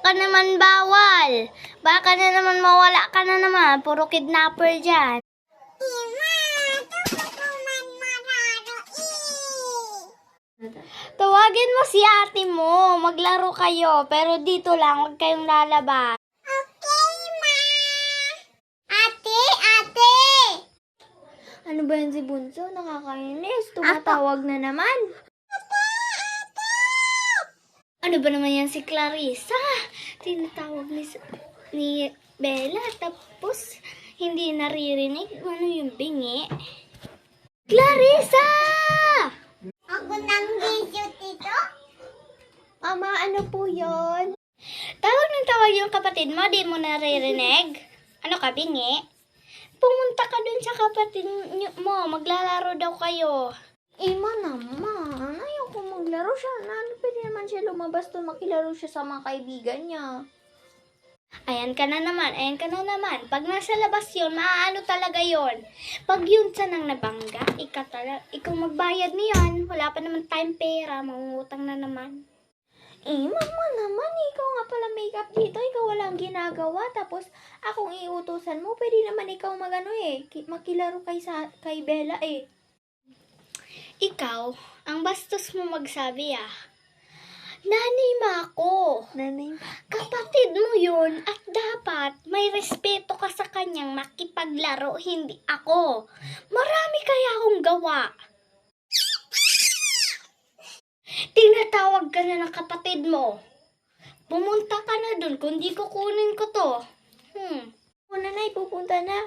ka naman bawal. Baka na naman mawala ka na naman. Puro kidnapper dyan. Tawagin mo si ate mo. Maglaro kayo. Pero dito lang. Huwag kayong lalabas. Okay, ma. Ate, ate. Ano ba yan si Bunso? Nakakainis. Tumatawag na naman. Ano ba naman yan si Clarissa? Tinatawag ni Bella. Tapos, hindi naririnig. Ano yung bingi? Clarissa! Ako nang video dito? Mama, ano po yon? Tawag ng tawag yung kapatid mo, di mo naririnig? Ano ka, bingi? Pumunta ka dun sa kapatid mo, maglalaro daw kayo. Ma naman, ayaw ko maglaro siya. Pwede naman siya lumabas doon, makilaro siya sa mga kaibigan niya. Ayan ka na naman. Pag nasa labas yun, maaano talaga yun. Pag yun sanang nabangga, ikaw magbayad niyan. Wala pa naman tayong pera, mangungutang na naman. Mama naman, ikaw nga pala makeup dito, ikaw walang ginagawa. Tapos, akong iutusan mo, pwede naman ikaw makilaro kay Bella eh. Ikaw, ang bastos mo magsabi Nanay mo ako. Kapatid mo yun at dapat may respeto ka sa kanyang makipaglaro, hindi ako. Marami kaya akong gawa. Tinatawag ka na ng kapatid mo. Pumunta ka na dun, kundi kukunin ko to. Nanay, pupunta na.